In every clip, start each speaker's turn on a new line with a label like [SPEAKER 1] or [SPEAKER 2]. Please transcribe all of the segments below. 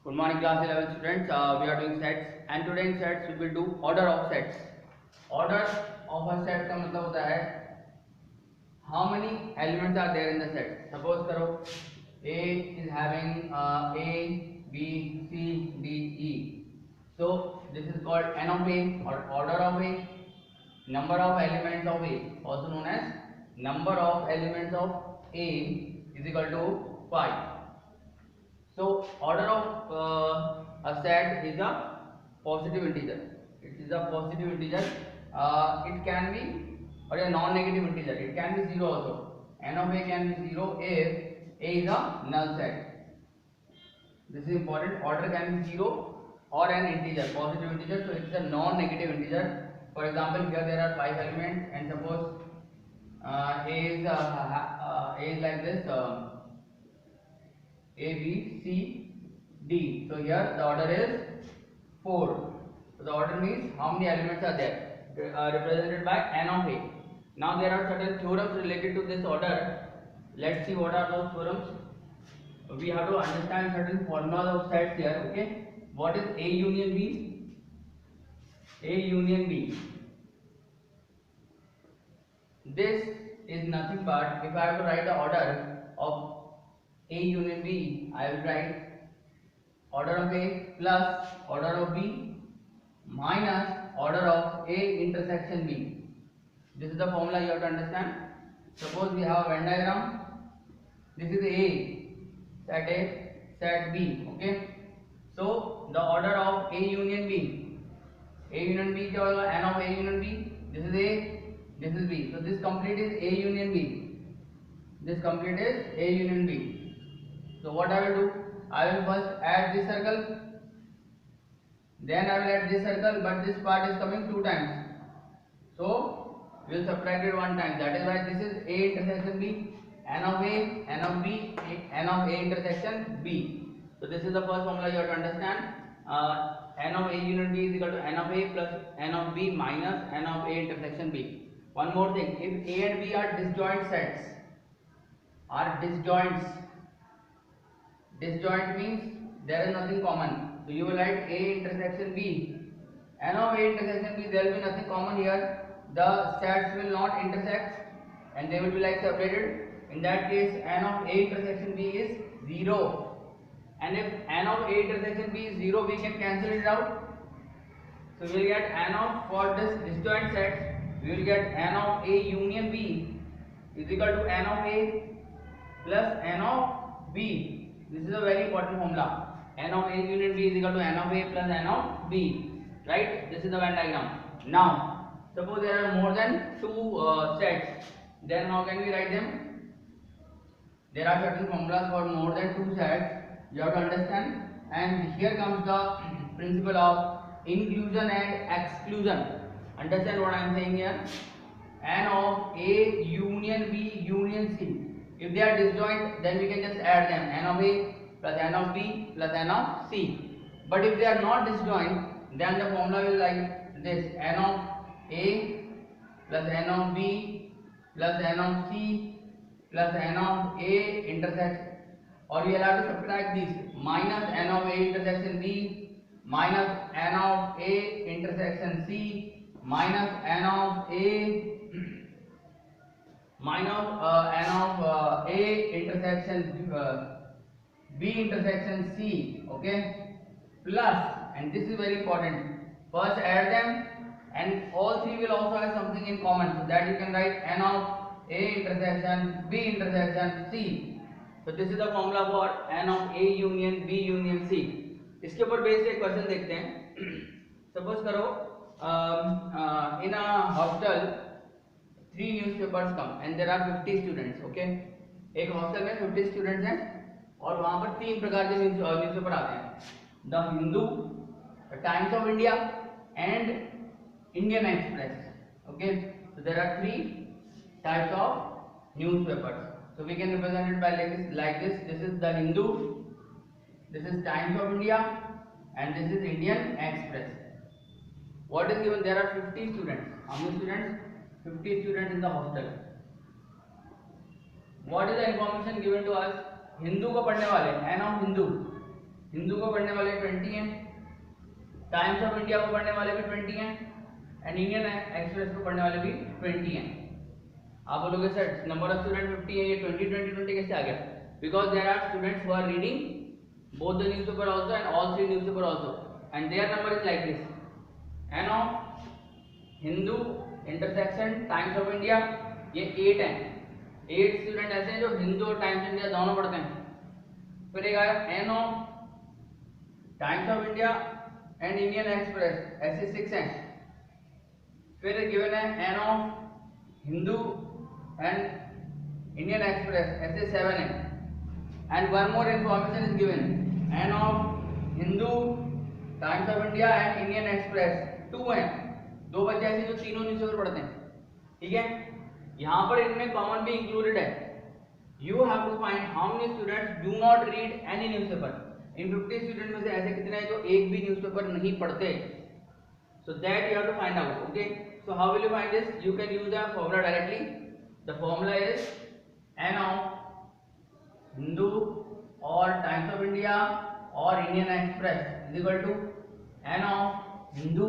[SPEAKER 1] Good morning, class 11 students. We are doing sets, and today in sets we will do order of sets. Order of a set का मतलब होता है how many elements are there in the set. Suppose करो A is having A, B, C, D, E. So this is called n of A or order of A. Number of elements of A, also known as number of elements of A, is equal to 5. So order of a set is a positive integer. It is a positive integer. It can be or a non-negative integer. It can be 0 also. N of A can be 0 if A is a null set. This is important. Order can be 0 or an integer, positive integer. So it is a non-negative integer. For example, here there are 5 elements, and suppose A is like this. A, B, C, D. So here the order is 4. So the order means how many elements are there, represented by n of A. Now there are certain theorems related to this order. Let's see what are those theorems. We have to understand certain formulas of sets here. Okay, what is A union B? A union B. This is nothing but, if I have to write the order of A union B, I will write order of A plus order of B minus order of A intersection B. This is the formula you have to understand. Suppose we have a Venn diagram. This is A, set B. Okay. So the order of A union B. A union B क्या होगा? N of A union B. This is A, this is B. So this complete is A union B. This complete is A union B. So what I will do? I will first add this circle, then I will add this circle, but this part is coming 2 times. So we will subtract it 1 time. That is why this is A intersection B, N of A, N of B, N of A intersection B. So this is the first formula you have to understand. N of A union B is equal to N of A plus N of B minus N of A intersection B. One more thing, if A and B are disjoint sets, disjoint means there is nothing common. So you will write A intersection B. N of A intersection B, there will be nothing common here. The sets will not intersect and they will be like separated. In that case, N of A intersection B is 0. And if N of A intersection B is 0, we can cancel it out. So we will get N of, for this disjoint set, we will get N of A union B is equal to N of A plus N of B. This is a very important formula. N of A union B is equal to N of A plus N of B. Right? This is the Venn diagram. Now, suppose there are more than 2 sets. Then how can we write them? There are certain formulas for more than 2 sets. You have to understand. And here comes the principle of inclusion and exclusion. Understand what I am saying here? N of A union B union C. If they are disjoint, then we can just add them, N of A plus N of B plus N of C. But if they are not disjoint, then the formula will like this, N of A plus N of B plus N of C plus N of A intersection, or we will have to subtract this, minus N of A intersection B minus N of A intersection C minus N of A minus N of A intersection B intersection C, okay, plus, and this is very important, first add them, and all 3 will also have something in common, so that you can write N of A intersection B intersection C. So this is the formula for N of A union B union C. इसके ऊपर base से एक question देखते हैं. Suppose करो in a hostel 3 newspapers come and there are 50 students. Okay, एक hostel में 50 students हैं और वहां पर 3 प्रकार के न्यूज़पेपर आते हैं, the Hindu, the times of India and Indian express. Okay, so there are 3 types of newspapers. So we can represent it by like this. This is the Hindu, this is Times of India, and this is Indian Express. What is given? There are 50 students. How many students? 50 students in the hostel. What is the information given to us? Hindu को पढ़ने वाले, N of Hindu, Hindu को पढ़ने वाले 20 हैं, times of India को पढ़ने वाले भी 20 हैं एंड इंडियन एक्सप्रेस को पढ़ने वाले भी 20 हैं। आप बोलोगे सर नंबर ऑफ स्टूडेंट 50 है, ये 20 कैसे आ गया? Because there are students who are reading both the newspaper also and all three newspaper also and their number is like this. N of Hindu intersection Times of India ये 8 हैं, 8 student ऐसे हैं जो हिंदू और टाइम्स ऑफ इंडिया दोनों पढ़ते हैं। फिर एक आया n of Times of India and Indian Express ऐसे 6 हैं। फिर गिवन है n of Hindu and Indian Express ऐसे 7 हैं and one more information is given n of Hindu Times of India and Indian Express 2 हैं, 2 बच्चे ऐसे जो तीनों न्यूज़पेपर पढ़ते हैं। ठीक है, यहाँ पर इनमें कॉमन भी इंक्लूडेड है। You have to find how many students do not read any newspaper. इन 50 स्टूडेंट में से ऐसे कितने हैं जो एक भी न्यूज़पेपर नहीं पढ़ते? So that you have to find out. Okay, so how will you find this? You can use the formula directly. The formula is n of Hindu और टाइम्स ऑफ इंडिया और Indian Express is equal to n of Hindu,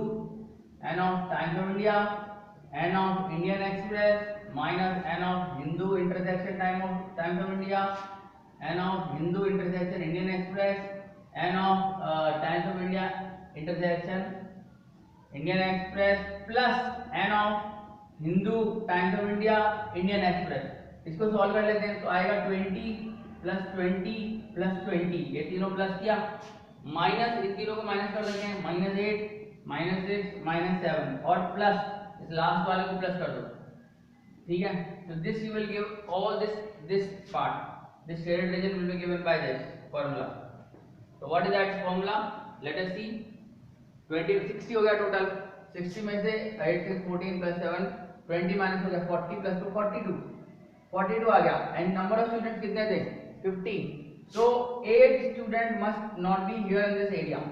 [SPEAKER 1] n of Times of India, n of Indian Express minus n of Hindu intersection Times of India, n of Hindu intersection Indian Express, n of Times of India intersection Indian Express plus n of Hindu Times of India Indian Express. इसको solve कर लेते हैं तो आएगा 20 plus 20 plus 20, ये तीनों plus किया, minus इन तीनों को माइनस कर देते हैं, -8 -6 -7 और प्लस इस लास्ट वाले को प्लस कर दो। ठीक है, तो this you will give all this part, this shaded region will be given by this formula. So what is that formula? Let us see. 60 हो गया टोटल, 60 में से 8 6 14 प्लस 7 20 माइनस हो गया 40 प्लस 2 42 आ गया एंड नंबर ऑफ स्टूडेंट्स कितने थे? 50. So 8 students must not be here in this area.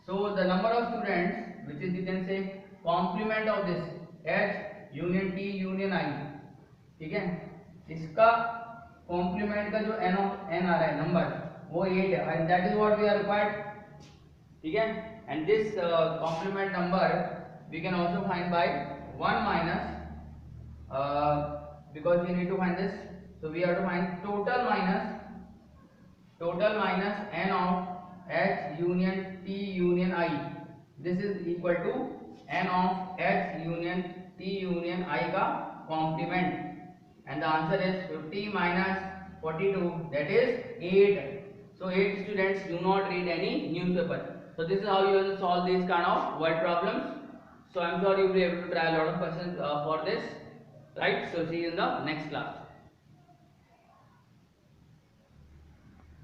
[SPEAKER 1] So the number of students which is you can say complement of this H union T union I. ठीक है, इसका complement का जो n आ रहा है number वो 8 है and that is what we are required. ठीक है, and this complement number we can also find by 1 minus because we need to find this, so we have to find total minus n of h union t union I, this is equal to n of h union t union I का complement and the answer is 50 minus 42, that is 8. So 8 students do not read any newspaper. So this is how you will solve these kind of word problems. So I am sure you will be able to try a lot of questions for this, right? So see you in the next class.